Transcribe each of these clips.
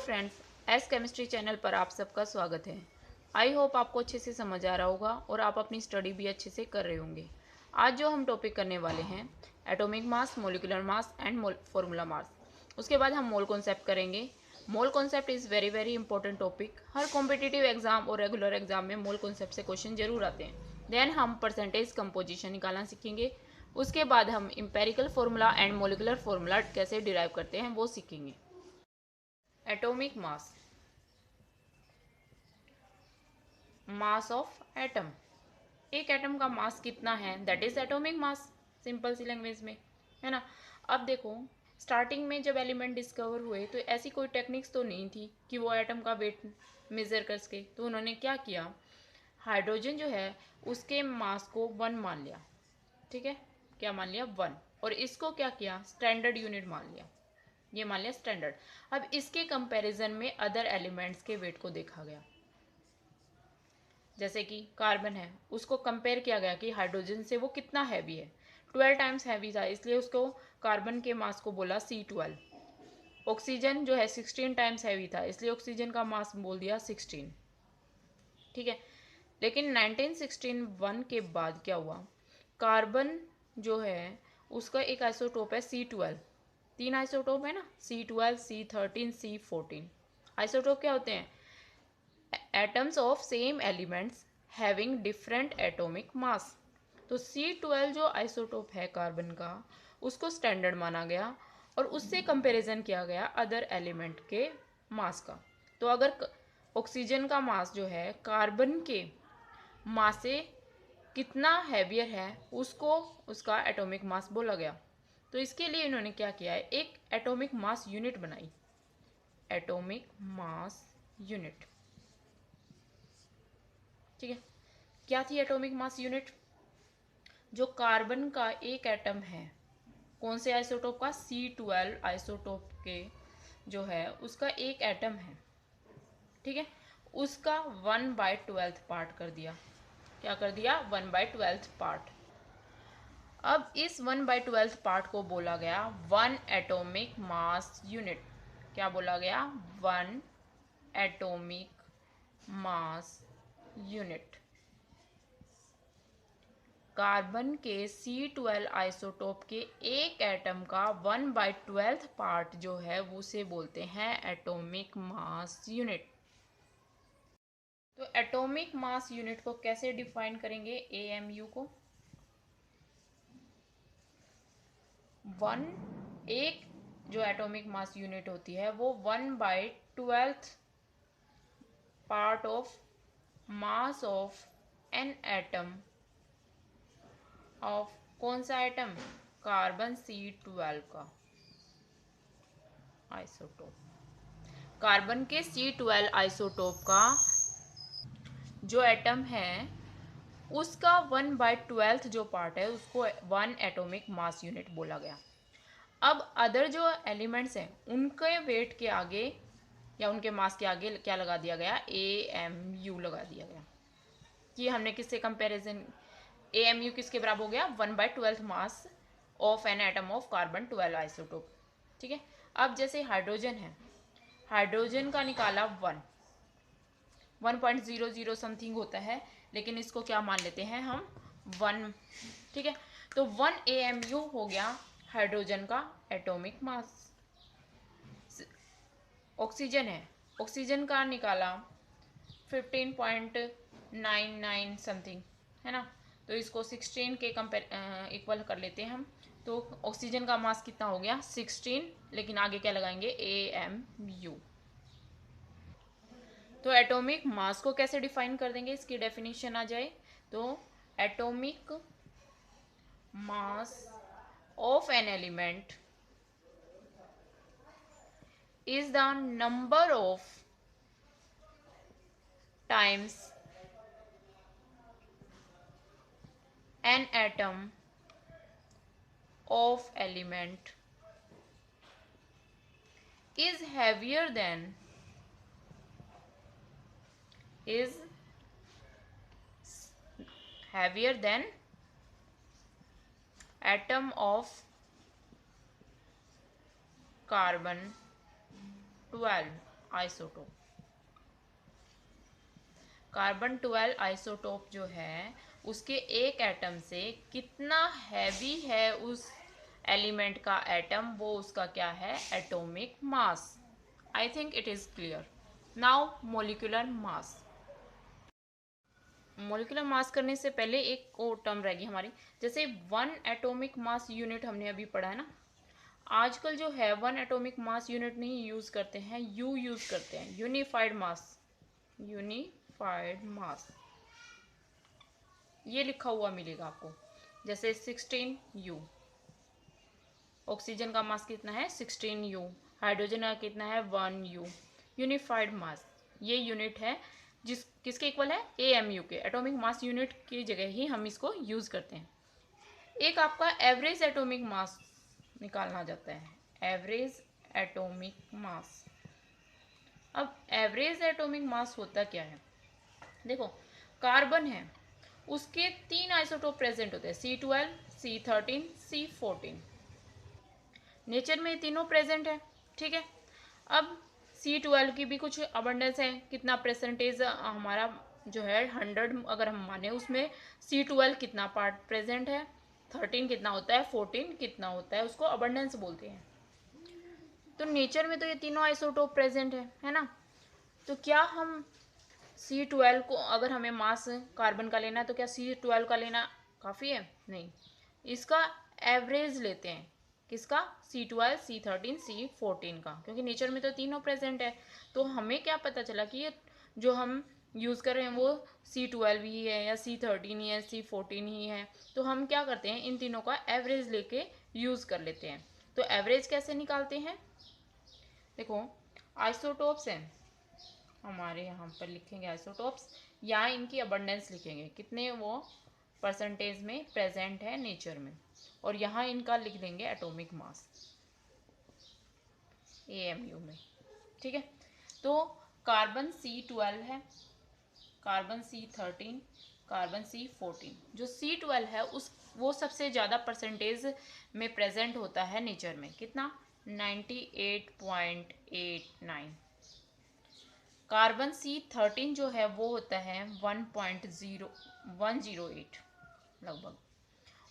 Friends, S chemistry channel पर आप सबका स्वागत है। आई होप आपको अच्छे से समझ आ रहा होगा और आप अपनी स्टडी भी अच्छे से कर रहे होंगे। आज जो हम टॉपिक करने वाले हैं, atomic mass, molecular mass and formula mass. उसके बाद हम मोल कॉन्सेप्ट करेंगे। Mole concept is very very important topic. Her competitive exam और रेगुलर एग्जाम में मोल कॉन्सेप्ट से क्वेश्चन जरूर आते हैं। देन हम परसेंटेज कंपोजिशन निकालना सीखेंगे। उसके बाद हम empirical formula and molecular formula कैसे डिराइव करते हैं वो सीखेंगे। Atomic mass, mass of atom. एक एटम का मास कितना है, that is atomic mass, simple सी लैंग्वेज में, है ना। अब देखो, स्टार्टिंग में जब एलिमेंट डिस्कवर हुए तो ऐसी कोई टेक्निक्स तो नहीं थी कि वो एटम का वेट मेजर कर सके। तो उन्होंने क्या किया, हाइड्रोजन जो है उसके मास को 1 मान लिया। ठीक है, क्या मान लिया, 1। और इसको क्या किया, स्टैंडर्ड यूनिट मान लिया, ये मान लिया स्टैंडर्ड। अब इसके कंपैरिजन में अदर एलिमेंट्स के वेट को देखा गया। जैसे कि कार्बन है, उसको कंपेयर किया गया कि हाइड्रोजन से वो कितना हैवी है। 12 टाइम्स हैवी था, इसलिए उसको कार्बन के मास को बोला C12। ऑक्सीजन जो है 16 टाइम्स हैवी था, इसलिए ऑक्सीजन का मास बोल दिया 16। ठीक है, लेकिन 1961 के बाद क्या हुआ, कार्बन जो है उसका एक आइसोटोप है C12। 3 आइसोटोप है ना, C12, C13, C14। आइसोटोप क्या होते हैं, atoms of same elements having different atomic mass. तो C12 जो आइसोटोप है कार्बन का, उसको स्टैंडर्ड माना गया और उससे कंपैरिजन किया गया अदर एलिमेंट के मास का। तो अगर ऑक्सीजन का मास जो है कार्बन के मास से कितना हैवियर है, उसको उसका एटॉमिक मास बोला गया। तो इसके लिए इन्होंने क्या किया है, एक एटॉमिक मास यूनिट बनाई, एटॉमिक मास यूनिट। ठीक है, क्या थी एटॉमिक मास यूनिट, जो कार्बन का एक एटम है, कौन से आइसोटोप का, C12 आइसोटोप के जो है उसका एक एटम है। ठीक है, उसका 1/12 पार्ट कर दिया। क्या कर दिया, 1/12 पार्ट। अब इस 1/12 पार्ट को बोला गया 1 एटॉमिक मास यूनिट। क्या बोला गया, 1 एटॉमिक मास यूनिट। कार्बन के C12 आइसोटोप के एक एटम का 1/12 पार्ट जो है वो उसे बोलते हैं एटॉमिक मास यूनिट। तो एटॉमिक मास यूनिट को कैसे डिफाइन करेंगे, AMU को, एक जो एटॉमिक मास यूनिट होती है वो 1/12 part of mass of an atom of, कौन सा एटम, कार्बन C12 का आइसोटोप। कार्बन के C12 आइसोटोप का जो एटम है उसका 1/12 जो पार्ट है उसको 1 एटॉमिक मास यूनिट बोला गया। अब अदर जो एलिमेंट्स हैं उनके वेट के आगे या उनके मास के आगे क्या लगा दिया गया, AMU लगा दिया गया। कि हमने किससे कंपैरिजन, AMU किसके बराबर हो गया, 1/12 mass of an atom of carbon 12 isotope. ठीक है, अब जैसे हाइड्रोजन है, हाइड्रोजन का निकाला 1.00 समथिंग होता है, लेकिन इसको क्या मान लेते हैं हम, 1। ठीक है, तो 1 AMU हो गया हाइड्रोजन का एटॉमिक मास। ऑक्सीजन है, ऑक्सीजन का निकाला 15.99 समथिंग, है ना। तो इसको 16 के कंपेयर इक्वल कर लेते हैं हम। तो ऑक्सीजन का मास कितना हो गया, 16, लेकिन आगे क्या लगाएंगे, AMU। तो एटॉमिक मास को कैसे डिफाइन कर देंगे, इसकी डेफिनेशन आ जाए तो atomic mass of an element is the number of times an atom of element is heavier than atom of carbon 12 isotope. Carbon 12 isotope जो है उसके एक एटम से कितना हैवी है उस एलिमेंट का एटम, वो उसका क्या है, atomic mass. I think it is clear. Now molecular mass. Molecular mass करने से पहले एक और टर्म रहेगी हमारी, जैसे वन एटॉमिक मास यूनिट हमने अभी पढ़ा है ना। आजकल जो है वन एटॉमिक मास यूनिट नहीं यूज करते हैं, यू यूज करते हैं, यूनिफाइड मास। यूनिफाइड मास ये लिखा हुआ मिलेगा आपको, जैसे 16 यू। ऑक्सीजन का मास कितना है, 16 यू। हाइड्रोजन का कितना है, 1 यू। यूनिफाइड मास ये यूनिट है किसके इक्वल है, एएमयू के। एटॉमिक मास यूनिट की जगह ही हम इसको यूज करते हैं। एक आपका एवरेज एटॉमिक मास निकालना जाता है, एवरेज एटॉमिक मास। अब एवरेज एटॉमिक मास होता क्या है, देखो कार्बन है, उसके 3 आइसोटोप प्रेजेंट होते हैं, C12, C13, C14। नेचर में तीनों प्रेजेंट है, ठीक है। अब C12 की भी कुछ अबंडेंस है, कितना परसेंटेज हमारा जो है 100 अगर हम माने, उसमें C12 कितना पार्ट प्रेजेंट है, 13 कितना होता है, 14 कितना होता है, उसको अबंडेंस बोलते हैं। तो नेचर में तो ये तीनों आइसोटोप प्रेजेंट है ना। तो क्या हम C12 को, अगर हमें मास कार्बन का लेना है तो क्या C12 का लेना काफ़ी है, नहीं। इसका एवरेज लेते हैं, किसका, C12, C13, C14 का, क्योंकि नेचर में तो तीनों प्रेजेंट है। तो हमें क्या पता चला कि ये जो हम यूज़ कर रहे हैं वो C12 ही है या C13 ही है, C14 ही है। तो हम क्या करते हैं, इन तीनों का एवरेज लेके यूज़ कर लेते हैं। तो एवरेज कैसे निकालते हैं, देखो आइसोटोप्स हैं हमारे, यहाँ पर लिखेंगे आइसोटोप्स, यहाँ इनकी अबंडेंस लिखेंगे, कितने वो परसेंटेज में प्रेजेंट है नेचर में, और यहाँ इनका लिख देंगे एटॉमिक मास एएमयू में, ठीक है। तो कार्बन C12 है, कार्बन C13, कार्बन C14। जो C12 है उस वो सबसे ज़्यादा परसेंटेज में प्रेजेंट होता है नेचर में, कितना, 98.89। कार्बन C13 जो है वो होता है 1.0108 लगभग।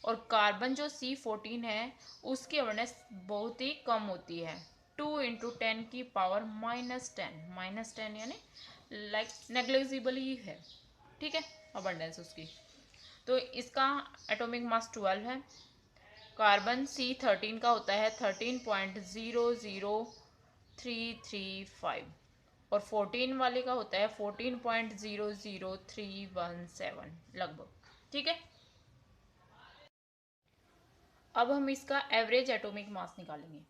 और कार्बन जो C14 है उसकी अवेयरनेस बहुत ही कम होती है, 2 × 10⁻⁻10, -10 यानी लाइक नेग्लिजिबल ही है, ठीक है, अबंडेंस उसकी। तो इसका एटॉमिक मास 12 है। कार्बन C13 का होता है 13.00335, और 14 वाले का होता है 14.00317 लगभग, ठीक है। अब हम इसका एवरेज एटॉमिक मास निकालेंगे,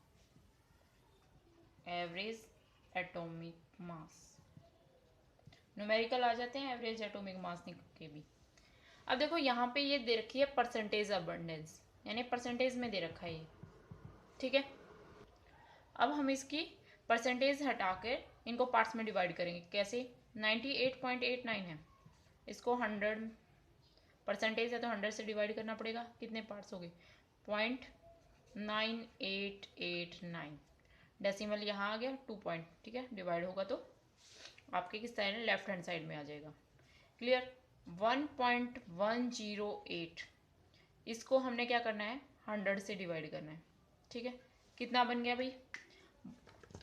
एवरेज एटॉमिक मास। न्यूमेरिकल आ जाते हैं एवरेज एटॉमिक मास के भी। अब देखो यहाँ पे ये दे रखी है परसेंटेज अबंडेंस, यानी परसेंटेज में दे रखा है ये, ठीक है। अब हम इसकी परसेंटेज हटा कर इनको पार्ट्स में डिवाइड करेंगे, कैसे, 98.89 है, इसको 100 परसेंटेज है तो 100 से डिवाइड करना पड़ेगा, कितने पार्ट्स हो गए, 0.9889। डेसिमल यहाँ आ गया 2 पॉइंट, ठीक है, डिवाइड होगा तो आपके किस साइड, लेफ्ट हैंड साइड में आ जाएगा, क्लियर। 1.108 इसको हमने क्या करना है, 100 से डिवाइड करना है, ठीक है। कितना बन गया भाई,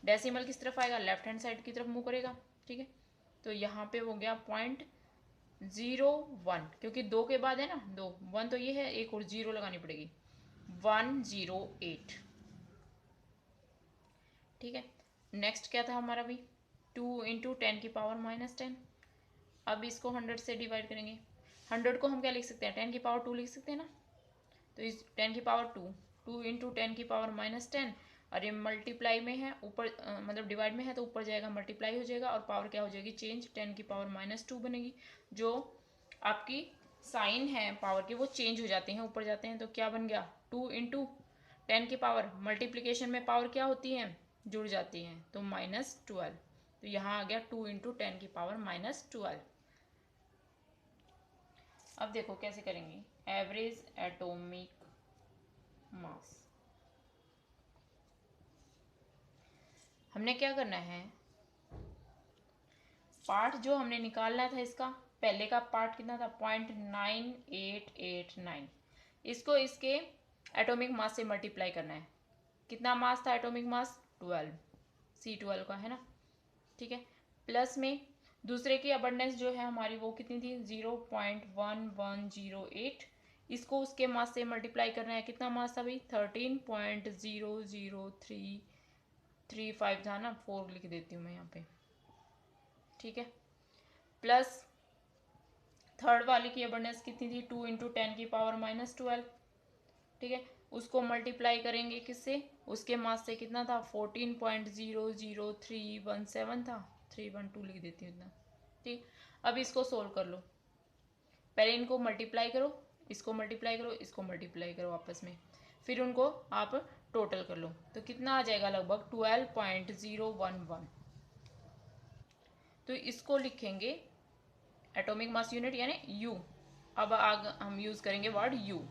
डेसिमल किस तरफ आएगा, लेफ्ट हैंड साइड की तरफ मूव करेगा, ठीक है। तो यहाँ पे हो गया 0.01, क्योंकि 2 के बाद है ना, 2 1 तो ये है, एक और 0 लगानी पड़ेगी, 108, ठीक है। नेक्स्ट क्या था हमारा भी, 2 × 10⁻⁻10। अब इसको 100 से डिवाइड करेंगे, 100 को हम क्या लिख सकते हैं, 10⁻2 लिख सकते हैं ना। तो इस 10⁻2, 2 × 10⁻10, और ये मल्टीप्लाई में है, ऊपर मतलब डिवाइड में है तो ऊपर जाएगा, मल्टीप्लाई हो जाएगा, और पावर क्या हो जाएगी, चेंज, 10⁻2 बनेगी। जो आपकी साइन है पावर के वो चेंज हो जाते हैं, ऊपर जाते हैं, तो क्या बन गया, 2 × 10 की पावर, मल्टीप्लीकेशन में पावर क्या होती है, जुड़ जाती हैं, तो -12। तो यहाँ आ गया 2 × 10⁻12। अब देखो कैसे करेंगे, एवरेज एटॉमिक मास। हमने क्या करना है, पार्ट जो हमने निकालना था इसका, पहले का पार्ट कितना था, 0.9889। इसको इसके एटॉमिक मास से मल्टीप्लाई करना है। कितना मास था एटॉमिक मास, 12, C12 का है ना, ठीक है। प्लस में दूसरे की अबंडेंस जो है हमारी वो कितनी थी, 0.1108। इसको उसके मास से मल्टीप्लाई करना है। कितना मास था भाई, 13.00335 था ना, 4 लिख देती हूँ मैं यहाँ पे, ठीक है। प्लस थर्ड वाली की अबंडेंस कितनी थी, 2 × 10⁻12, ठीक है। उसको मल्टीप्लाई करेंगे किससे, उसके मास से, कितना था, 14.00317 था, 312 लिख देती हूँ इतना, ठीक। अब इसको सोल्व कर लो। पहले इनको मल्टीप्लाई करो, इसको मल्टीप्लाई करो, इसको मल्टीप्लाई करो आपस में, फिर उनको आप टोटल कर लो, तो कितना आ जाएगा, लगभग 12.011। तो इसको लिखेंगे एटॉमिक मास यूनिट यानी यू। अब हम यूज करेंगे वर्ड यू,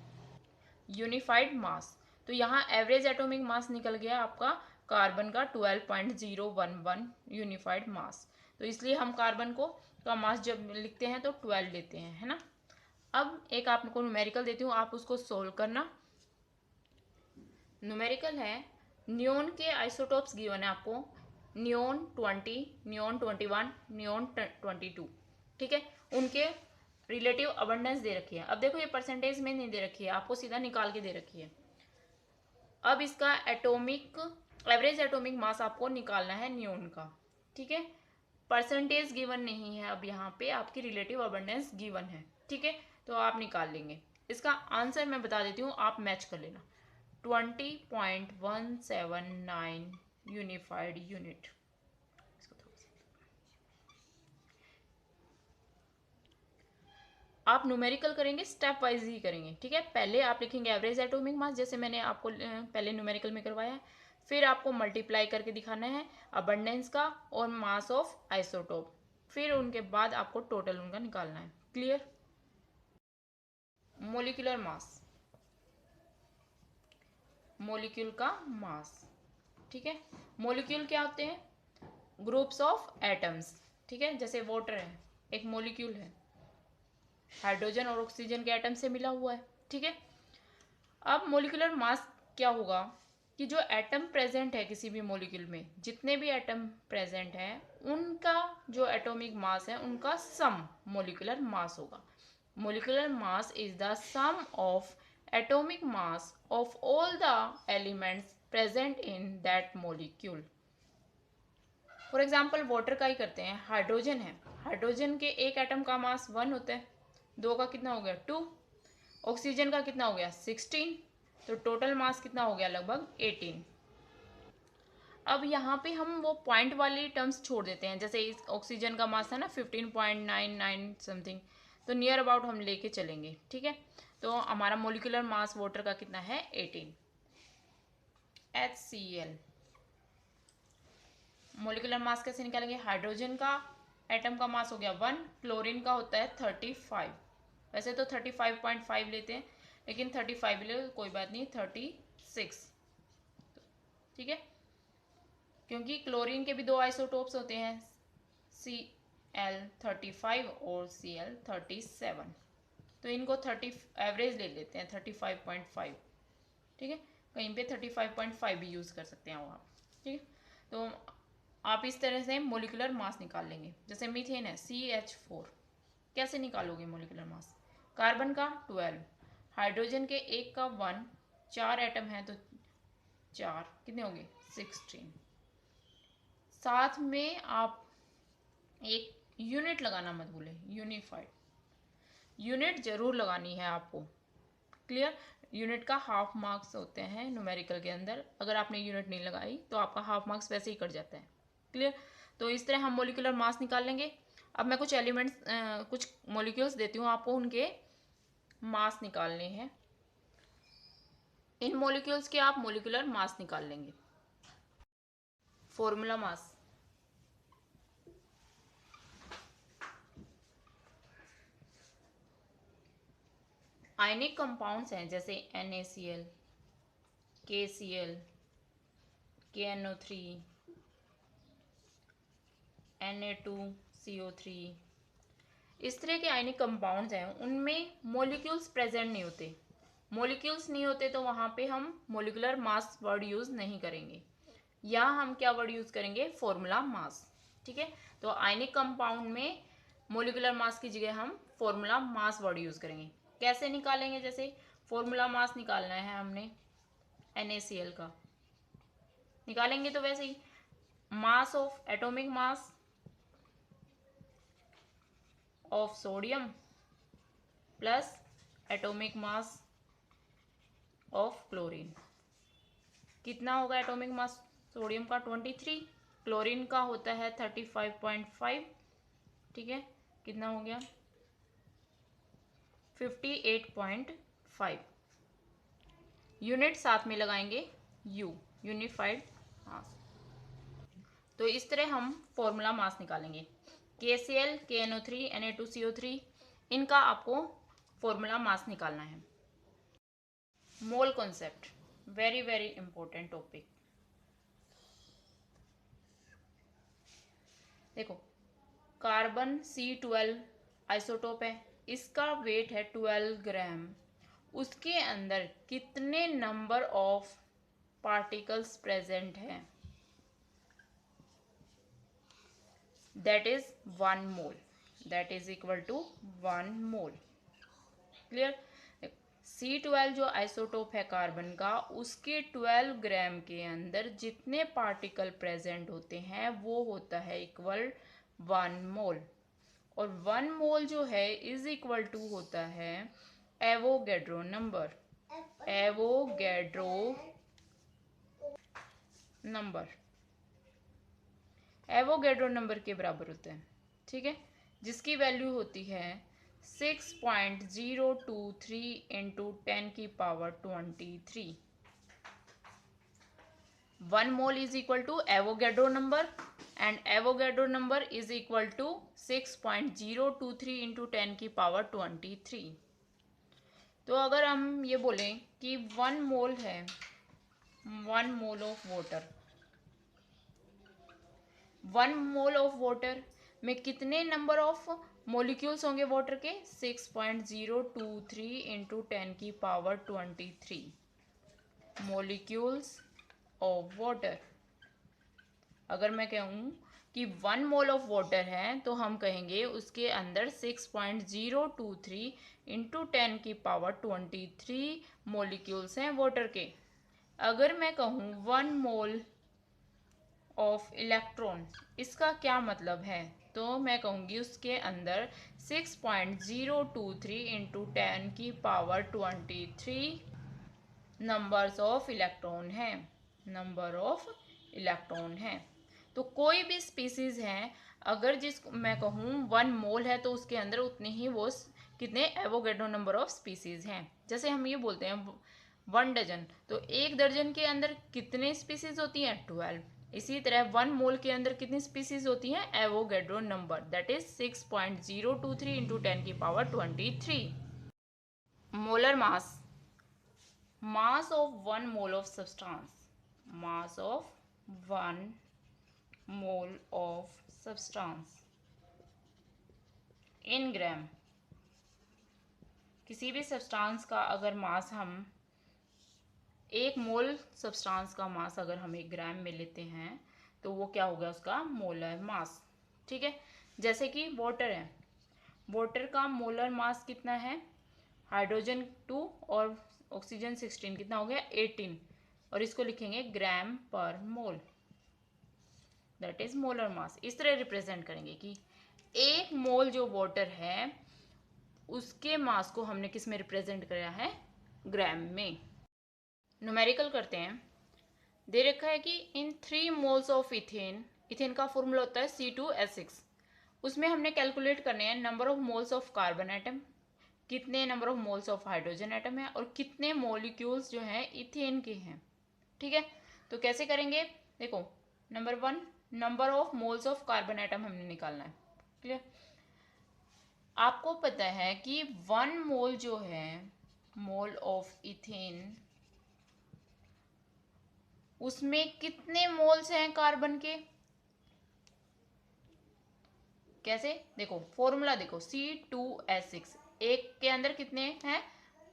यूनिफाइड मास। तो यहाँ एवरेज एटॉमिक मास निकल गया आपका कार्बन का 12.011 यूनिफाइड मास। तो इसलिए हम कार्बन को का मास जब लिखते हैं तो 12 लेते हैं, है ना। अब एक आपको न्यूमेरिकल देती हूँ, आप उसको सोल्व करना। न्यूमेरिकल है, नियोन के आइसोटोप्स गिवन है आपको, नियोन 20, नियोन 21, नियोन 22, ठीक है। उनके रिलेटिव अबंडेंस दे रखी है। अब देखो ये परसेंटेज में नहीं दे रखी है, आपको सीधा निकाल के दे रखी है। अब इसका एटॉमिक एवरेज एटॉमिक मास आपको निकालना है नियोन का, ठीक है। परसेंटेज गिवन नहीं है, अब यहाँ पे आपकी रिलेटिव अबंडेंस गिवन है, ठीक है। तो आप निकाल लेंगे। इसका आंसर मैं बता देती हूँ, आप मैच कर लेना, 20.179 यूनिफाइड यूनिट। आप न्यूमेरिकल करेंगे, स्टेप वाइज ही करेंगे, ठीक है। पहले आप लिखेंगे एवरेज एटॉमिक मास, जैसे मैंने आपको पहले न्यूमेरिकल में करवाया है। फिर आपको मल्टीप्लाई करके दिखाना है अबंडेंस का और मास ऑफ आइसोटोप। फिर उनके बाद आपको टोटल उनका निकालना है। क्लियर। मोलिकुलर मास, मोलिक्यूल का मास, ठीक है। मोलिक्यूल क्या होते हैं, ग्रुप्स ऑफ एटम्स, ठीक है। जैसे वाटर है, एक मोलिक्यूल है, हाइड्रोजन और ऑक्सीजन के एटम से मिला हुआ है, ठीक है। अब मोलिकुलर मास क्या होगा कि जो एटम प्रेजेंट है किसी भी मोलिक्यूल में, जितने भी एटम प्रेजेंट हैं उनका जो एटॉमिक मास है उनका सम मोलिकुलर मास होगा। Molecular mass is the sum of atomic mass of all the elements present in that molecule. For example water का ही करते हैं, हाइड्रोजन है, हाइड्रोजन के एक एटम का मास 1 होता है, 2 का कितना हो गया 2, ऑक्सीजन का कितना हो गया 16, तो टोटल मास कितना हो गया लगभग 18। अब यहाँ पे हम वो पॉइंट वाली टर्म्स छोड़ देते हैं, जैसे इस ऑक्सीजन का मास है ना 15.99 समथिंग, तो नियर अबाउट हम लेके चलेंगे, ठीक है। तो हमारा मोलिकुलर मास वाटर का कितना है 18। HCl, मोलिकुलर मास कैसे निकालेंगे, हाइड्रोजन का एटम का मास हो गया 1, क्लोरीन का होता है 35, वैसे तो 35.5 लेते हैं लेकिन 35 ले कोई बात नहीं, 36, ठीक है। क्योंकि क्लोरीन के भी 2 आइसोटोप्स होते हैं, Cl35 और Cl37, तो इनको 30 एवरेज ले लेते हैं 35.5, ठीक है। कहीं पे 35.5 भी यूज़ कर सकते हैं आप, ठीक है। तो आप इस तरह से मोलिकुलर मास निकाल लेंगे। जैसे मीथेन है CH4, कैसे निकालोगे मोलिकुलर मास, कार्बन का 12, हाइड्रोजन के एक का 1, 4 एटम है तो 4 कितने होंगे 16। साथ में आप एक यूनिट लगाना मत भूलें, यूनिफाइड यूनिट जरूर लगानी है आपको। क्लियर। यूनिट का हाफ मार्क्स होते हैं न्यूमेरिकल के अंदर, अगर आपने यूनिट नहीं लगाई तो आपका हाफ मार्क्स वैसे ही कट जाता है। क्लियर। तो इस तरह हम मोलिकुलर मास निकाल लेंगे। अब मैं कुछ एलिमेंट्स कुछ मोलिक्यूल्स देती हूँ आपको, उनके मास निकालने हैं। इन मोलिक्यूल्स के आप मोलिकुलर मास निकाल लेंगे। फॉर्मूला मास, आयनिक कंपाउंड्स हैं जैसे NaCl, KCl, KNO3, Na2, CO3, इस तरह के आयनिक कंपाउंड्स हैं, उनमें मॉलिक्यूल्स प्रेजेंट नहीं होते। मॉलिक्यूल्स नहीं होते तो वहाँ पे हम मोलिकुलर मास वर्ड यूज़ नहीं करेंगे। यहाँ हम क्या वर्ड यूज़ करेंगे? Formula mass. ठीक है, तो आयनिक कंपाउंड में मोलिकुलर मास की जगह हम फॉर्मूला मास वर्ड यूज़ करेंगे। कैसे निकालेंगे? जैसे फॉर्मूला मास निकालना है हमने NaCl का, निकालेंगे तो वैसे ही mass of atomic mass of sodium plus atomic mass of chlorine. कितना होगा एटॉमिक मास सोडियम का? 23, क्लोरीन का होता है 35.5। ठीक है, कितना हो गया? 58.5। यूनिट साथ में लगाएंगे यू, यूनिफाइड मास। तो इस तरह हम फॉर्मूला मास निकालेंगे। KCl, KNO3, Na2CO3, इनका आपको फॉर्मूला मास निकालना है। Mole concept, very very important topic. देखो, कार्बन C12 आइसोटोप है, इसका वेट है 12 ग्राम। उसके अंदर कितने नंबर ऑफ पार्टिकल्स प्रेजेंट हैं? That is 1 mole, that is equal to 1 mole. Clear? C12 जो आइसोटोप है कार्बन का, उसके 12 ग्राम के अंदर जितने पार्टिकल प्रेजेंट होते हैं वो होता है इक्वल 1 मोल। और 1 मोल जो है इज इक्वल टू होता है Avogadro number. Avogadro number, Avogadro number के बराबर होता है। ठीक है, जिसकी वैल्यू होती है 6.023 इंटू 10 की power 23। 1 mole is equal to Avogadro number and Avogadro number is equal to 6.023 into 10 की पावर 23। तो अगर हम ये बोलें कि 1 मोल है, 1 mole of water, 1 mole of water में कितने नंबर ऑफ मोलिक्यूल्स होंगे वाटर के? 6.023 इंटू 10 की पावर 23 मोलिक्यूल्स ऑफ वाटर। अगर मैं कहूँ कि 1 मोल ऑफ वाटर है तो हम कहेंगे उसके अंदर 6.023 इंटू 10 की पावर 23 मोलिक्यूल्स हैं वाटर के। अगर मैं कहूँ 1 मोल ऑफ इलेक्ट्रॉन, इसका क्या मतलब है? तो मैं कहूँगी उसके अंदर 6.023 इंटू 10 की पावर 23 नंबर्स ऑफ इलेक्ट्रॉन हैं, नंबर ऑफ इलेक्ट्रॉन हैं। तो कोई भी स्पीसीज है, अगर जिस मैं कहूँ 1 मोल है तो उसके अंदर उतने ही वो कितने एवोगैड्रो नंबर ऑफ स्पीसीज हैं। जैसे हम ये बोलते हैं 1 डजन, तो 1 दर्जन के अंदर कितने स्पीसीज होती हैं? 12। इसी तरह 1 मोल के अंदर कितनी स्पीसीज होती हैं? Avogadro number, that is 6.023 into 10 की power 23। Molar mass, mass of 1 mole of substance, mass of 1 mole of substance in ग्राम। किसी भी सब्सटेंस का अगर मास हम 1 मोल सब्सटेंस का मास अगर हम 1 ग्राम में लेते हैं तो वो क्या होगा? उसका मोलर मास। ठीक है, जैसे कि वाटर है, वाटर का मोलर मास कितना है? हाइड्रोजन 2 और ऑक्सीजन 16, कितना हो गया? 18। और इसको लिखेंगे ग्राम पर मोल, दैट इज मोलर मास। इस तरह रिप्रेजेंट करेंगे कि 1 मोल जो वाटर है उसके मास को हमने किस में रिप्रेजेंट किया है? ग्राम में। न्यूमेरिकल करते हैं। दे रखा है कि इन 3 मोल्स ऑफ इथेन, इथेन का फॉर्मूला होता है C2H6, उसमें हमने कैलकुलेट करने हैं number of moles of carbon atom, कितने number of moles of hydrogen atom है और कितने मॉलिक्यूल्स जो हैं इथेन के हैं। ठीक है, तो कैसे करेंगे? देखो, number 1 number of moles of carbon atom हमने निकालना है। क्लियर? आपको पता है कि 1 मोल जो है, मोल ऑफ इथेन, उसमें कितने मोल्स हैं कार्बन के? कैसे, देखो फॉर्मूला देखो, C2H6, एक के अंदर कितने हैं,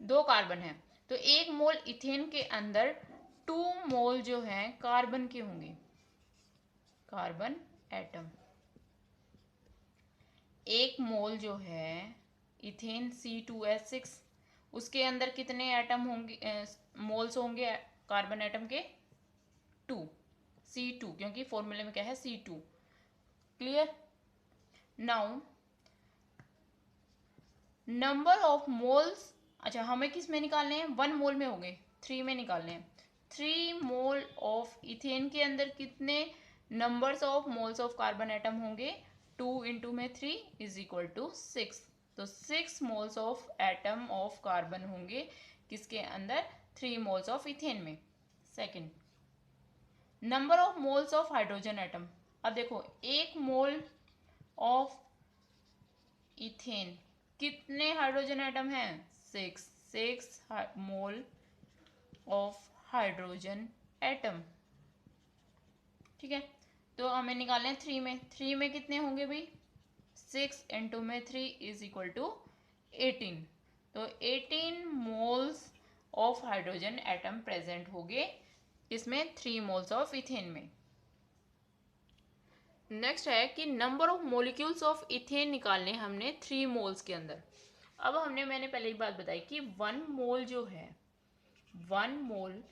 2 कार्बन हैं, तो 1 मोल इथेन के अंदर 2 मोल जो है कार्बन के होंगे, कार्बन एटम। 1 मोल जो है इथेन C2H6, उसके अंदर कितने एटम होंगे, मोल्स होंगे कार्बन एटम के, 2, C2, क्योंकि फॉर्मूले में क्या है, C2। Clear. Now number of moles, अच्छा हमें किस में निकालने हैं, 1 मोल में हो गए, 3 में निकालने हैं। 3 मोल ऑफ इथेन के अंदर कितने numbers of moles of carbon atom होंगे, 2 इंटू में 3 इज इक्वल टू 6, तो 6 moles of atom of carbon होंगे किसके अंदर, 3 मोल्स ऑफ इथेन में। Second, number of moles of hydrogen atom, अब देखो 1 मोल ऑफ इथेन कितने हाइड्रोजन एटम हैं, 6 मोल ऑफ हाइड्रोजन एटम, ठीक है। तो हमें निकालने हैं 3 में, 3 में कितने होंगे भाई, 6 इंटू में 3 इज इक्वल टू 18, तो 18 moles of hydrogen atom present होंगे इसमें 3 मोल्स ऑफ इथेन में। नेक्स्ट है कि number of molecules of ethane निकालने हमने 3 मोल्स के अंदर। अब मैंने पहले ही बात बताई कि 1 मोल जो है, 1 मोल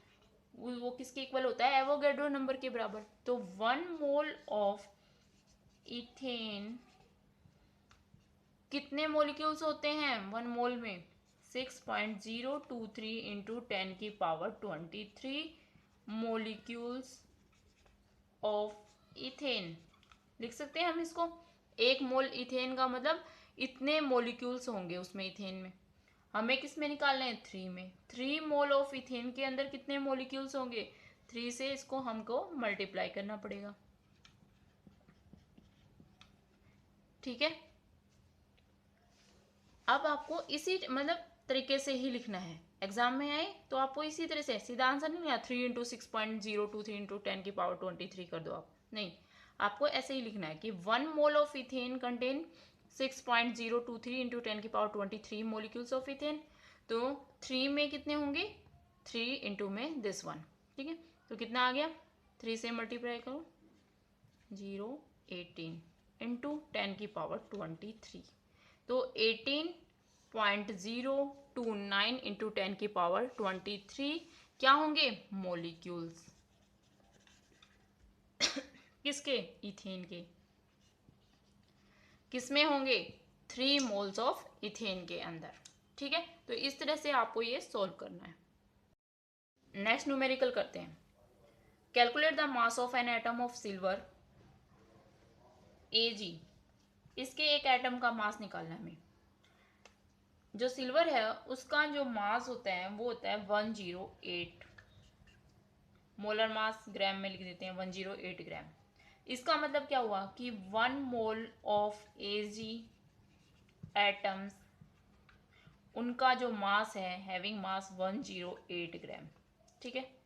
वो किसके इक्वल होता है, एवोगैड्रो नंबर के बराबर। तो 1 मोल ऑफ इथेन कितने मोलिक्यूल्स होते हैं 1 मोल में, 6.023 इंटू 10 की पावर 23 मोलिक्यूल्स ऑफ इथेन। लिख सकते हैं हम इसको, 1 मोल इथेन का मतलब इतने मोलिक्यूल्स होंगे उसमें इथेन में। हमें किस में निकालना है, 3 में। 3 मोल ऑफ इथेन के अंदर कितने मोलिक्यूल्स होंगे, 3 से इसको हमको मल्टीप्लाई करना पड़ेगा, ठीक है। अब आपको इसी मतलब तरीके से ही लिखना है, एग्जाम में आए तो आपको इसी तरह से, सीधा आंसर नहीं लिया 3 इंटू 6.023 इंटू 10 की पावर 23 कर दो आप, नहीं, आपको ऐसे ही लिखना है कि 1 mole of ethane contain 6.023 into 10 की पावर 23 मोलिक्यूल्स ऑफ इथेन। तो 3 में कितने होंगे, 3 इंटू में दिस वन, ठीक है। तो कितना आ गया, 3 से मल्टीप्लाई करो, 18 इंटू 10 की पावर 23, तो 18.029 इंटू 10 की पावर 23 क्या होंगे, मोलिक्यूल्स किसके, इथेन के। किसमें होंगे, 3 मोल्स ऑफ इथेन के अंदर, ठीक है। तो इस तरह से आपको ये सोल्व करना है। नेक्स्ट न्यूमेरिकल करते हैं। Calculate the mass of an atom of silver Ag, इसके एक एटम का मास निकालना है हमें। जो सिल्वर है उसका जो मास होता है वो होता है 108, मोलर मास ग्राम में लिख देते हैं 108 ग्राम। इसका मतलब क्या हुआ कि 1 मोल ऑफ Ag एटम्स, उनका जो मास है हैविंग मास 108 ग्राम, ठीक है।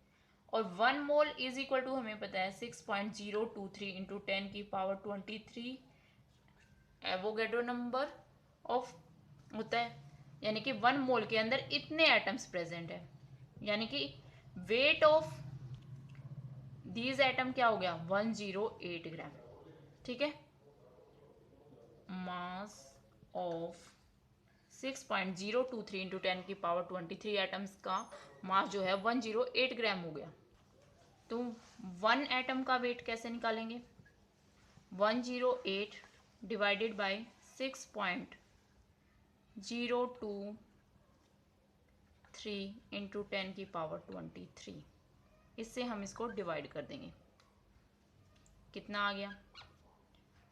और 1 मोल इज इक्वल टू हमें पता है 6.023 इंटू 10 की पावर 23 एवोगैड्रो नंबर ऑफ होता है, यानी कि 1 मोल के अंदर इतने एटम्स प्रेजेंट है, यानी कि वेट ऑफ दीज एटम क्या हो गया, 108 ग्राम, ठीक है। मास ऑफ 6.023 इंटू 10 की पावर 23 एटम्स का मास जो है 108 ग्राम हो गया। तो 1 एटम का वेट कैसे निकालेंगे, 108 डिवाइडेड बाय 6.023 इंटू 10 की पावर 23, इससे हम इसको डिवाइड कर देंगे, कितना आ गया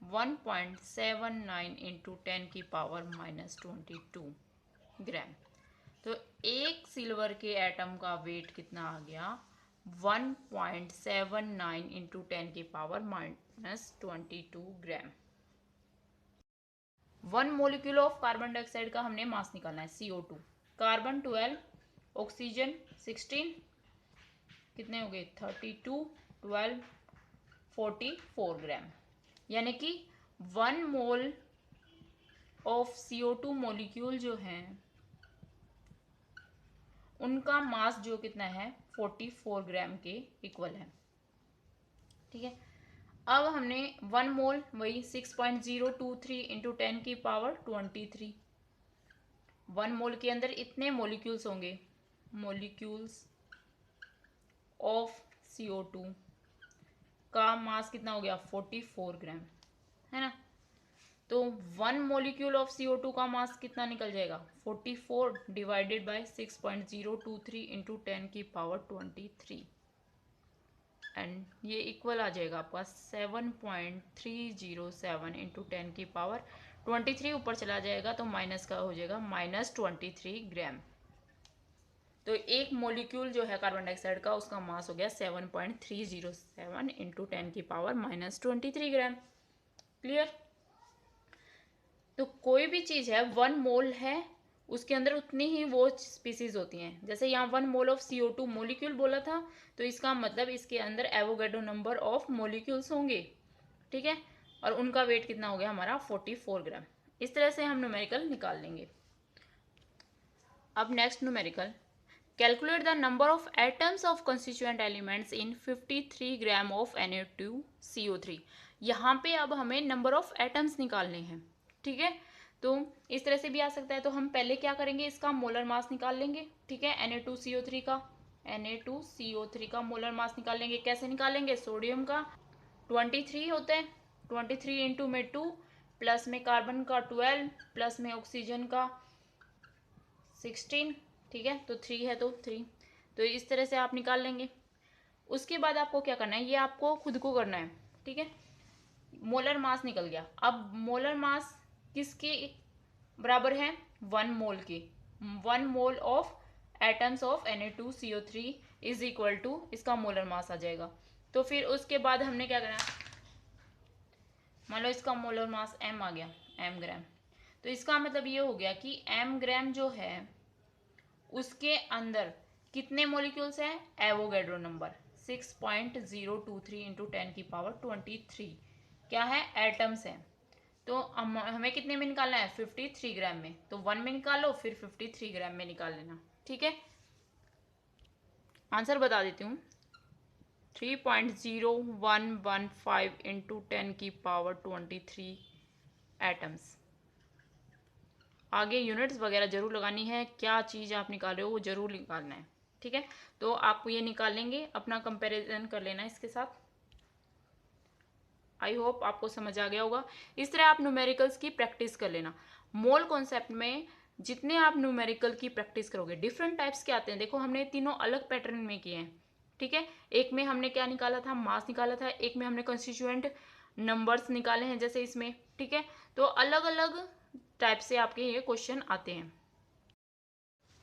1.79 इंटू 10 की पावर -22 ग्राम। तो एक सिल्वर के एटम का वेट कितना आ गया, 1.79 इंटू 10 की power -22 gram. 1 molecule of carbon dioxide का हमने मास निकालना है, CO2, कार्बन 12, ऑक्सीजन 16, कितने हो गए 32, 12, 44 ग्राम, यानी कि 1 मोल ऑफ CO2 मॉलिक्यूल जो हैं उनका मास जो कितना है 44 ग्राम के इक्वल है। ठीक है, अब हमने 1 मोल वही 6.023 इंटू 10 की पावर 23। 1 मोल के अंदर इतने मॉलिक्यूल्स होंगे, मॉलिक्यूल्स ऑफ CO2 का मास कितना हो गया 44 ग्राम, है ना। तो 1 मॉलिक्यूल ऑफ CO2 का मास कितना निकल जाएगा 44 डिवाइडेड बाय 6.023 इंटू 10 की पावर 23 एंड ये इक्वल आ जाएगा आपका 7.307 इंटू 10 की पावर 23। ऊपर चला जाएगा तो माइनस का हो जाएगा -23 ग्राम। तो एक मॉलिक्यूल जो है कार्बन डाइऑक्साइड का उसका मास हो गया 7.307 इंटू 10 की पावर -23 ग्राम। क्लियर। तो कोई भी चीज़ है 1 मोल है उसके अंदर उतनी ही वो स्पीसीज होती हैं। जैसे यहाँ 1 मोल ऑफ CO2 मॉलिक्यूल बोला था तो इसका मतलब इसके अंदर एवोगैड्रो नंबर ऑफ मॉलिक्यूल्स होंगे। ठीक है, और उनका वेट कितना हो गया हमारा 44 ग्राम। इस तरह से हम न्यूमेरिकल निकाल लेंगे। अब next numerical, calculate the number of atoms of constituent elements in 53 gram of Na2CO3। यहाँ पे अब हमें नंबर ऑफ एटम्स निकालने हैं। ठीक है, तो इस तरह से भी आ सकता है। तो हम पहले क्या करेंगे, इसका मोलर मास निकाल लेंगे। ठीक है, Na2CO3 का मोलर मास निकाल लेंगे। कैसे निकालेंगे, सोडियम का 23 होता है, 23 इंटू में 2 प्लस में कार्बन का 12 प्लस में ऑक्सीजन का 16। ठीक है, तो 3 है तो 3। तो इस तरह से आप निकाल लेंगे। उसके बाद आपको क्या करना है, ये आपको खुद को करना है। ठीक है, मोलर मास निकल गया। अब मोलर मास किसके बराबर है 1 मोल के। 1 mole of atoms of Na2CO3 is equal to इसका मोलर मास आ जाएगा। तो फिर उसके बाद हमने क्या करना, मान लो इसका मोलर मास m आ गया, m ग्राम। तो इसका मतलब ये हो गया कि m ग्राम जो है उसके अंदर कितने मॉलिक्यूल्स हैं, एवोगैड्रो नंबर 6.023 इंटू 10 की पावर 23 क्या है, एटम्स हैं। तो हमें कितने में निकालना है 53 ग्राम में। तो 1 में निकालो फिर 53 ग्राम में निकाल लेना। ठीक है, आंसर बता देती हूँ, 3.0115 इंटू 10 की पावर 23 एटम्स। आगे यूनिट्स वगैरह जरूर लगानी है, क्या चीज़ आप निकाल रहे हो वो जरूर निकालना है। ठीक है, तो आप ये निकाल लेंगे, अपना कंपैरिजन कर लेना इसके साथ। आई होप आपको समझ आ गया होगा। इस तरह आप न्यूमेरिकल्स की प्रैक्टिस कर लेना। मोल कॉन्सेप्ट में जितने आप न्यूमेरिकल की प्रैक्टिस करोगे, डिफरेंट टाइप्स के आते हैं। देखो हमने तीनों अलग पैटर्न में किए हैं। ठीक है, एक में हमने क्या निकाला था, मास निकाला था। एक में हमने कंस्टिट्यूएंट नंबर्स निकाले हैं जैसे इसमें। ठीक है, तो अलग अलग टाइप से आपके ये क्वेश्चन आते हैं।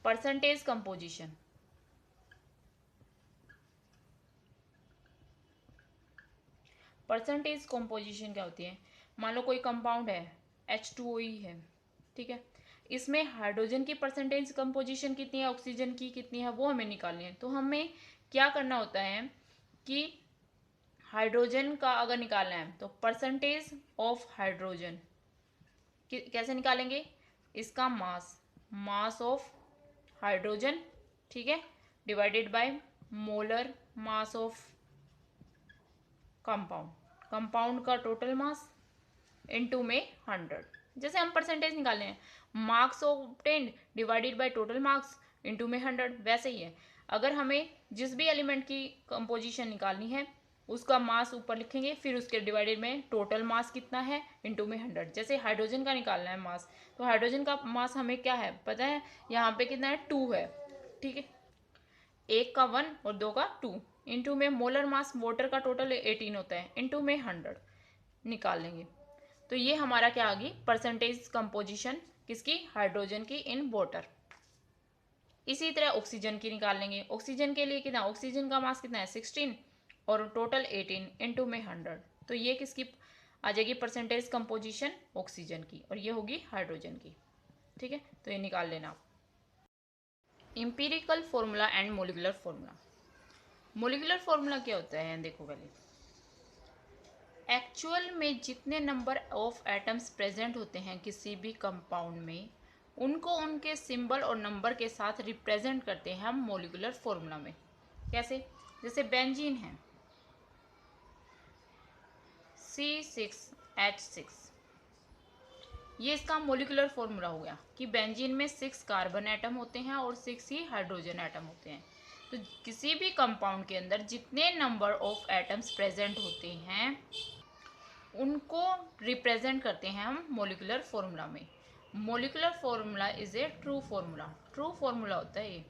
परसेंटेज कंपोजिशन, परसेंटेज कंपोजिशन क्या होती है, मान लो कोई कंपाउंड है H2O है। ठीक है, इसमें हाइड्रोजन की परसेंटेज कंपोजिशन कितनी है, ऑक्सीजन की कितनी है, वो हमें निकालनी है। तो हमें क्या करना होता है कि हाइड्रोजन का अगर निकालना है तो परसेंटेज ऑफ हाइड्रोजन कैसे निकालेंगे, इसका मास ऑफ हाइड्रोजन, ठीक है, divided by molar mass of compound का टोटल मास इनटू में 100। जैसे हम परसेंटेज निकाले हैं, marks obtained divided by total marks into में 100, वैसे ही है। अगर हमें जिस भी एलिमेंट की कंपोजिशन निकालनी है उसका मास ऊपर लिखेंगे, फिर उसके डिवाइडेड में टोटल मास कितना है इनटू में 100। जैसे हाइड्रोजन का निकालना है मास, तो हाइड्रोजन का मास हमें क्या है पता है, यहाँ पे कितना है 2 है। ठीक है, 1 का 1 और 2 का 2 इनटू में मोलर मास वाटर का टोटल 18 होता है इनटू में 100 निकाल लेंगे। तो ये हमारा क्या आ गई, परसेंटेज कंपोजिशन किसकी, हाइड्रोजन की इन वाटर। इसी तरह ऑक्सीजन की निकाल लेंगे। ऑक्सीजन के लिए कितना, ऑक्सीजन का मास कितना है 16 और टोटल 18 इनटू में 100। तो ये किसकी आ जाएगी परसेंटेज कंपोजिशन, ऑक्सीजन की, और ये होगी हाइड्रोजन की। ठीक है, तो ये निकाल लेना आप। Empirical formula and molecular formula. Molecular formula क्या होता है, देखो पहले एक्चुअल में जितने नंबर ऑफ एटम्स प्रेजेंट होते हैं किसी भी कंपाउंड में, उनको उनके सिंबल और नंबर के साथ रिप्रेजेंट करते हैं हम मॉलिक्यूलर फॉर्मूला में। कैसे? जैसे बेंजीन है C6H6, ये इसका मॉलिक्यूलर फॉर्मूला हो गया कि बेंजीन में 6 कार्बन एटम होते हैं और 6 ही हाइड्रोजन एटम होते हैं। तो किसी भी कंपाउंड के अंदर जितने नंबर ऑफ एटम्स प्रेजेंट होते हैं उनको रिप्रेजेंट करते हैं हम मॉलिक्यूलर फॉर्मूला में। Molecular formula is a true formula. True formula होता है ये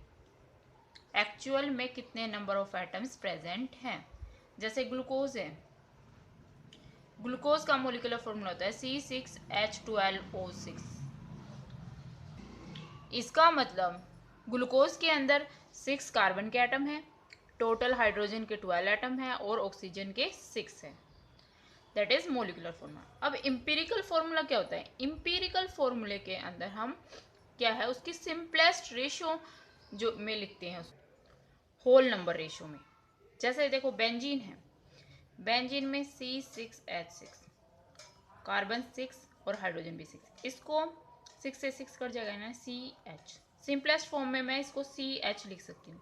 एक्चुअल में कितने नंबर ऑफ एटम्स प्रेजेंट हैं। जैसे ग्लूकोज है, ग्लूकोज का मॉलिक्यूलर फॉर्मूला होता है C6H12O6। इसका मतलब ग्लूकोज के अंदर 6 कार्बन के एटम हैं, टोटल हाइड्रोजन के 12 एटम हैं और ऑक्सीजन के 6 हैं। That is molecular formula. अब इंपीरिकल फॉर्मूला क्या होता है? इंपीरिकल फॉर्मूले के अंदर हम क्या है उसकी सिंपलेस्ट रेशियो जो में लिखते हैं, होल नंबर रेशियो में। जैसे देखो बेंजीन है, बेंजीन में C6H6, कार्बन 6 और हाइड्रोजन भी 6, इसको 6 से 6 कट जाएगा ना CH। सिंपलेस्ट फॉर्म में मैं इसको CH लिख सकती हूँ।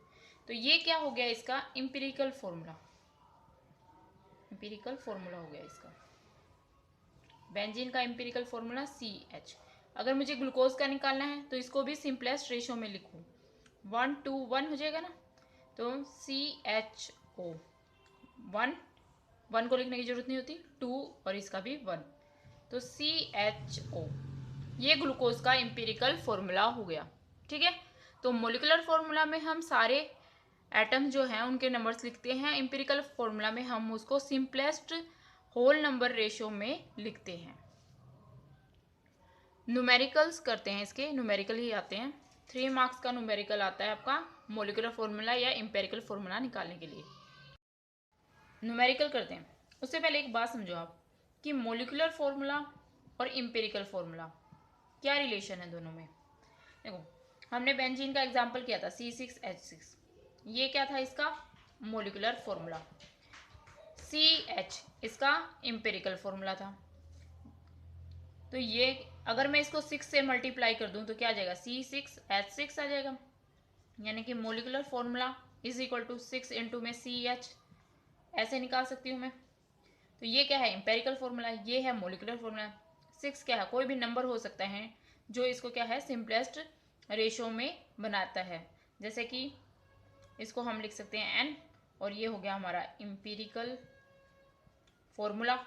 तो ये क्या हो गया इसका इंपीरिकल फॉर्मूला। इंपीरिकल फॉर्मूला हो गया इसका बेंजीन का इंपीरिकल फॉर्मूला CH। अगर मुझे ग्लूकोज का निकालना है तो इसको भी सिंपलेस्ट रेशियो में लिखूँ, 1:1 हो जाएगा ना। तो CHO, 1 को लिखने की जरूरत नहीं होती, 2 और इसका भी 1, तो CHO ये ग्लूकोज का इंपीरिकल फॉर्मूला हो गया। ठीक है, तो मॉलिक्यूलर फॉर्मूला में हम सारे एटम जो हैं उनके नंबर्स लिखते हैं, इंपीरिकल फॉर्मूला में हम उसको सिंपलेस्ट होल नंबर रेशियो में लिखते हैं। न्यूमेरिकल्स करते हैं, इसके न्यूमेरिकल ही आते हैं। 3 मार्क्स का न्यूमेरिकल आता है आपका मॉलिक्यूलर फॉर्मूला या इंपेरिकल फॉर्मूला निकालने के लिए। न्यूमेरिकल करते हैं, उससे पहले एक बात समझो आप कि मॉलिक्यूलर फॉर्मूला और इंपेरिकल फॉर्मूला क्या रिलेशन है दोनों में। देखो हमने बेंजीन का एग्जांपल किया था C6H6, ये क्या था इसका मॉलिक्यूलर फॉर्मूला, CH इसका इंपेरिकल फॉर्मूला था। तो ये अगर मैं इसको 6 से मल्टीप्लाई कर दूं तो क्या आ जाएगा C6H6 आ जाएगा, यानी कि molecular formula is equal to 6 into में CH, ऐसे निकाल सकती हूँ मैं। तो ये क्या है इंपेरिकल फॉर्मूला, ये है मॉलिक्यूलर फॉर्मूला। 6 क्या है, कोई भी नंबर हो सकता है जो इसको क्या है सिंपलेस्ट रेशियो में बनाता है। जैसे कि इसको हम लिख सकते हैं n, और ये हो गया हमारा इंपीरिकल फॉर्मूला,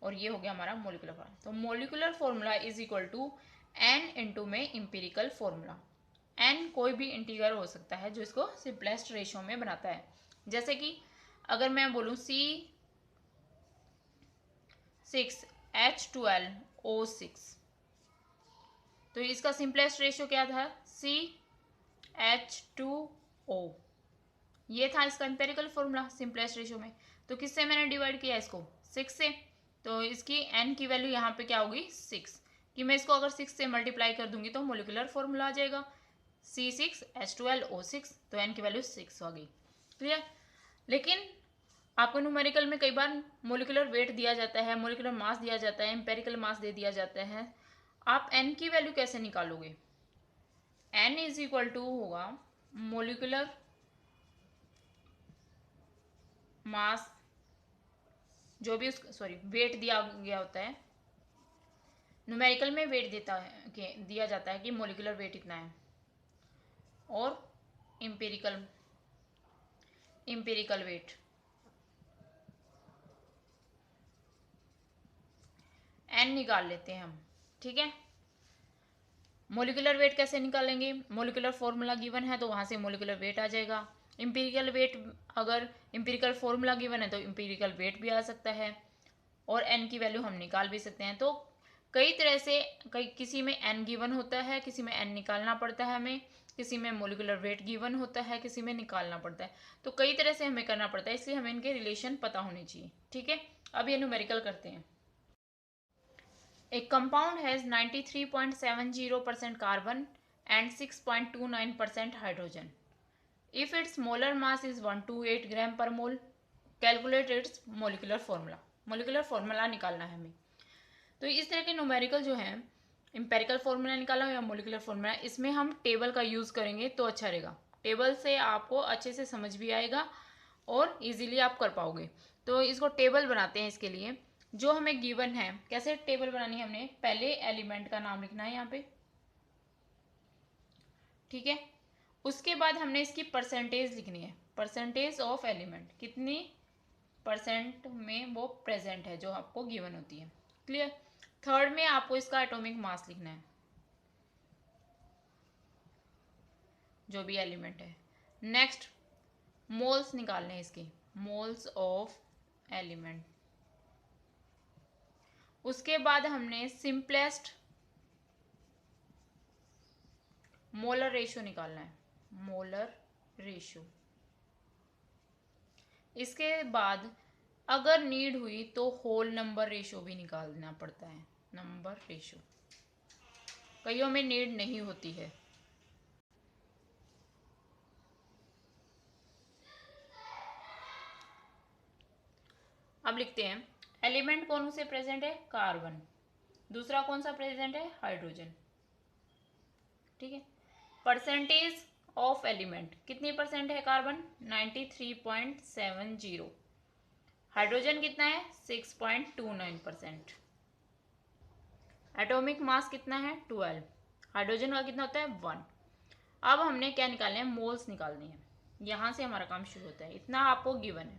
और ये हो गया हमारा मॉलिक्यूलर फॉर्मूला। तो molecular formula is equal to n into में इंपीरिकल फॉर्मूला। n कोई भी इंटीगर हो सकता है जो इसको सिंपलेस्ट रेशियो में बनाता है। जैसे कि अगर मैं बोलूँ C6H12O6, तो इसका सिंपलेस्ट रेशियो क्या था CH2O, ये था इसका इंपेरिकल फॉर्मूला सिंपलेस्ट रेशियो में। तो किससे मैंने डिवाइड किया इसको 6 से, तो इसकी n की वैल्यू यहाँ पे क्या होगी 6, कि मैं इसको अगर 6 से मल्टीप्लाई कर दूंगी तो मॉलिक्यूलर फॉर्मूला आ जाएगा C6H12O6, तो n की वैल्यू 6 हो गई। क्लियर। लेकिन आपको न्यूमेरिकल में कई बार मॉलिक्यूलर वेट दिया जाता है, मॉलिक्यूलर मास दिया जाता है, एम्पेरिकल मास दे दिया जाता है, आप n की वैल्यू कैसे निकालोगे? n इज इक्वल टू होगा मॉलिक्यूलर मास, जो भी वेट दिया गया होता है, न्यूमेरिकल में वेट दिया जाता है कि मॉलिक्यूलर वेट इतना है, और इंपेरिकल वेट n निकाल लेते हैं हम। ठीक है, मॉलिक्यूलर वेट कैसे निकालेंगे? मॉलिक्यूलर फॉर्मूला गिवन है तो वहां से मॉलिक्यूलर वेट आ जाएगा। इंपीरिकल वेट, अगर इंपीरिकल फॉर्मूला गिवन है तो इंपीरिकल वेट भी आ सकता है, और n की वैल्यू हम निकाल भी सकते हैं। तो कई तरह से किसी में n गिवन होता है, किसी में n निकालना पड़ता है हमें, किसी में मॉलिक्यूलर वेट गिवन होता है, किसी में निकालना पड़ता है। तो कई तरह से हमें करना पड़ता है, इसलिए हमें इनके रिलेशन पता होने चाहिए। ठीक है, अब ये न्यूमेरिकल करते हैं। A compound has 93.70% carbon and 6.29% hydrogen. If its molar mass is 128 gram per mole, calculate its molecular formula, molecular formula निकालना है हमें। तो इस तरह के न्यूमेरिकल जो है, एम्पेरिकल फॉर्मूला निकाला हो या मोलिकुलर फॉर्मूला, इसमें हम टेबल का यूज़ करेंगे तो अच्छा रहेगा। टेबल से आपको अच्छे से समझ भी आएगा और इजीली आप कर पाओगे। तो इसको टेबल बनाते हैं। इसके लिए जो हमें गिवन है, कैसे टेबल बनानी है, हमने पहले एलिमेंट का नाम लिखना है यहाँ पे, ठीक है। उसके बाद हमने इसकी परसेंटेज लिखनी है, परसेंटेज ऑफ एलिमेंट, कितनी परसेंट में वो प्रेजेंट है जो आपको गिवन होती है। क्लियर। थर्ड में आपको इसका एटॉमिक मास लिखना है, जो भी एलिमेंट है। नेक्स्ट मोल्स निकालने हैं इसके, मोल्स ऑफ एलिमेंट। उसके बाद हमने सिंपलेस्ट मोलर रेशियो निकालना है, मोलर रेशियो। इसके बाद अगर नीड हुई तो होल नंबर रेशियो भी निकालना पड़ता है, नंबर रेशियो। कईयों में नीड नहीं होती है। अब लिखते हैं एलिमेंट कौन से प्रेजेंट है, कार्बन। दूसरा कौन सा प्रेजेंट है, हाइड्रोजन, ठीक है। परसेंटेज ऑफ एलिमेंट, कितनी परसेंट है कार्बन, 93.70। हाइड्रोजन कितना है, 6.29%। एटॉमिक मास कितना है, 12। हाइड्रोजन का कितना होता है, 1। अब हमने क्या निकालना है, मोल्स निकालनी है। यहाँ से हमारा काम शुरू होता है, इतना आपको गिवन है,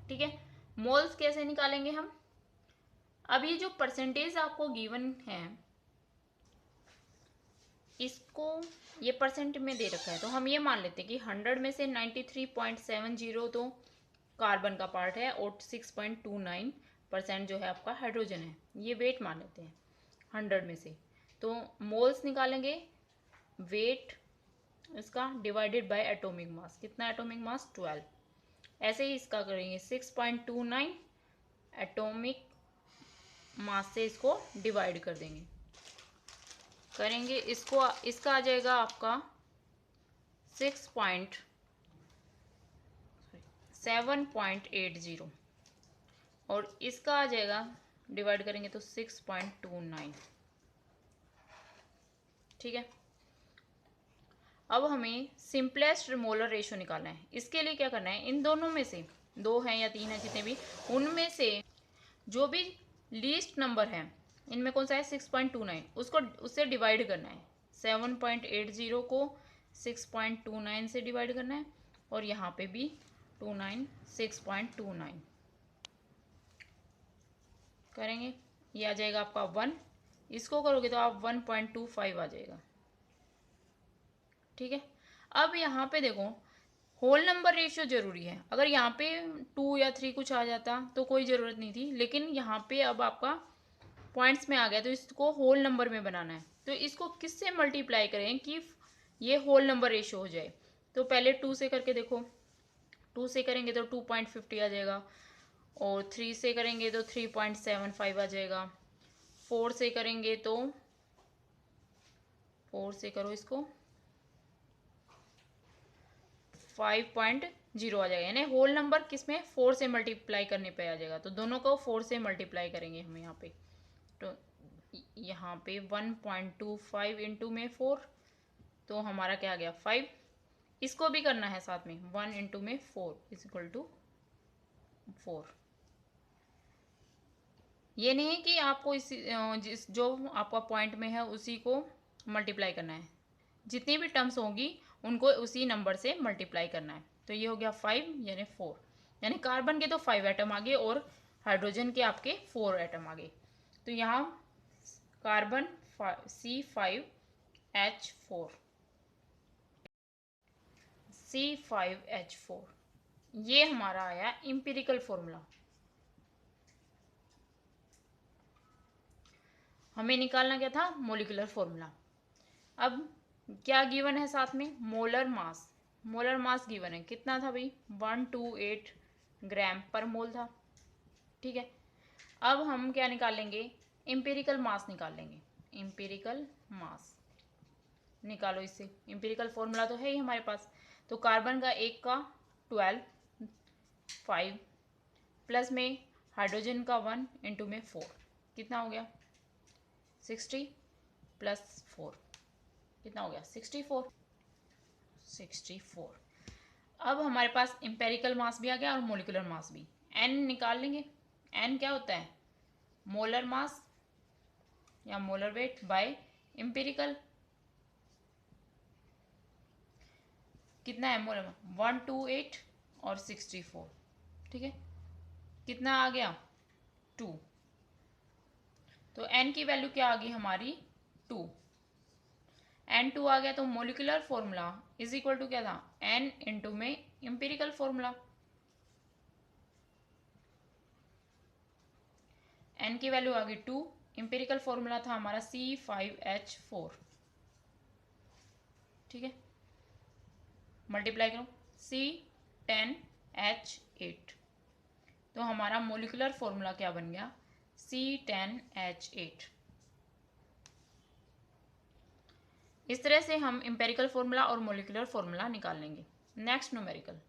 ठीक है। मोल्स कैसे निकालेंगे हम, अब ये जो परसेंटेज आपको गिवन है, इसको ये परसेंट में दे रखा है, तो हम ये मान लेते हैं कि 100 में से 93.70 तो कार्बन का पार्ट है और 6.29% जो है आपका हाइड्रोजन है। ये वेट मान लेते हैं 100 में से। तो मोल्स निकालेंगे, वेट इसका डिवाइडेड बाय एटॉमिक मास, कितना एटॉमिक मास, 12। ऐसे ही इसका करेंगे 6.29 एटॉमिक मास से इसको डिवाइड कर देंगे, करेंगे इसको, इसका आ जाएगा आपका 7.80 और इसका आ जाएगा, डिवाइड करेंगे तो 6.29, ठीक है। अब हमें सिंपलेस्ट मोलर रेशियो निकालना है। इसके लिए क्या करना है, इन दोनों में से, दो हैं या तीन है जितने भी, उनमें से जो भी लीस्ट नंबर है, इनमें कौन सा है, 6.29, उसको उससे डिवाइड करना है। 7.80 को 6.29 से डिवाइड करना है और यहाँ पे भी 6.29 करेंगे, ये आ जाएगा आपका 1। इसको करोगे तो आप 1.25 आ जाएगा, ठीक है। अब यहाँ पे देखो होल नंबर रेशियो जरूरी है। अगर यहाँ पे 2 या 3 कुछ आ जाता तो कोई ज़रूरत नहीं थी, लेकिन यहाँ पे अब आपका पॉइंट्स में आ गया तो इसको होल नंबर में बनाना है। तो इसको किससे मल्टीप्लाई करें कि ये होल नंबर रेशियो हो जाए। तो पहले 2 से करके देखो, 2 से करेंगे तो 2.50 आ जाएगा, और 3 से करेंगे तो 3.75 आ जाएगा, 4 से करेंगे तो 4 से करो इसको 5.0 आ जाएगा, यानी होल नंबर किसमें, 4 से मल्टीप्लाई करने पे आ जाएगा। तो दोनों को 4 से मल्टीप्लाई करेंगे हम यहाँ पे, तो यहाँ पे 1.25 इंटू में 4, तो हमारा क्या आ गया, 5। इसको भी करना है साथ में, 1 इंटू में 4 इज इक्वल टू 4। ये नहीं है कि आपको जिस जो आपका पॉइंट में है उसी को मल्टीप्लाई करना है, जितनी भी टर्म्स होंगी उनको उसी नंबर से मल्टीप्लाई करना है। तो ये हो गया 5 यानी 4, यानी कार्बन के तो 5 एटम आ गए और हाइड्रोजन के आपके 4 एटम आ गए। तो यहाँ कार्बन C5H4, C5H4 ये हमारा आया इम्पिरिकल फॉर्मूला। हमें निकालना क्या था, मोलिकुलर फॉर्मूला। अब क्या गिवन है साथ में, molar mass. Molar mass given है, कितना था भाई, 128 ग्राम पर मोल था, ठीक है। अब हम क्या निकालेंगे, एम्पिरिकल मास निकालेंगे। एम्पिरिकल मास निकालो, इससे एम्पिरिकल फॉर्मूला तो है ही हमारे पास। तो कार्बन का एक का 12, 5 प्लस में हाइड्रोजन का 1 इंटू में 4, कितना हो गया 60 प्लस 4 कितना हो गया 64। अब हमारे पास एम्पेरिकल मास भी आ गया और मोलिकुलर मास भी। एन निकाल लेंगे। एन क्या होता है, मोलर मास या मोलर वेट बाय एम्पेरिकल। कितना है मोलर मास, 128 और 64, ठीक है। कितना आ गया 2, तो एन की वैल्यू क्या आ गई हमारी 2। N2 आ गया तो molecular formula is equal to क्या था, N इंटू में एम्पिरिकल फॉर्मूला। N की वैल्यू आ गई 2, एम्पिरिकल फॉर्मूला था हमारा C5H4, ठीक है। मल्टीप्लाई करो C10H8, तो हमारा मोलिकुलर फॉर्मूला क्या बन गया C10H8। इस तरह से हम एम्पेरिकल फॉर्मूला और मोलिकुलर फॉर्मूला निकाल लेंगे। Next numerical,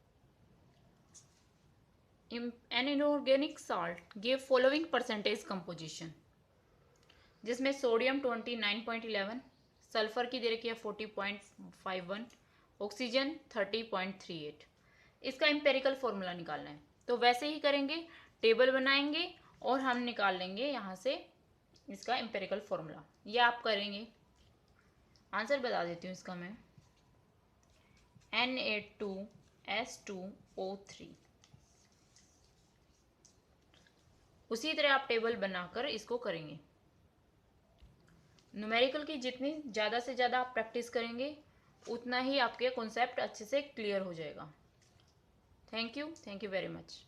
an inorganic salt give following percentage composition, जिसमें सोडियम 29.11, सल्फर की दे रखी है 40.51, ऑक्सीजन 30.38। इसका एम्पेरिकल फॉर्मूला निकालना है, तो वैसे ही करेंगे, टेबल बनाएंगे और हम निकाल लेंगे यहाँ से इसका एम्पेरिकल फॉर्मूला। ये आप करेंगे, आंसर बता देती हूँ इसका मैं, Na2S2O3। उसी तरह आप टेबल बनाकर इसको करेंगे। न्यूमेरिकल की जितनी ज़्यादा से ज़्यादा आप प्रैक्टिस करेंगे उतना ही आपके कॉन्सेप्ट अच्छे से क्लियर हो जाएगा। Thank you very much.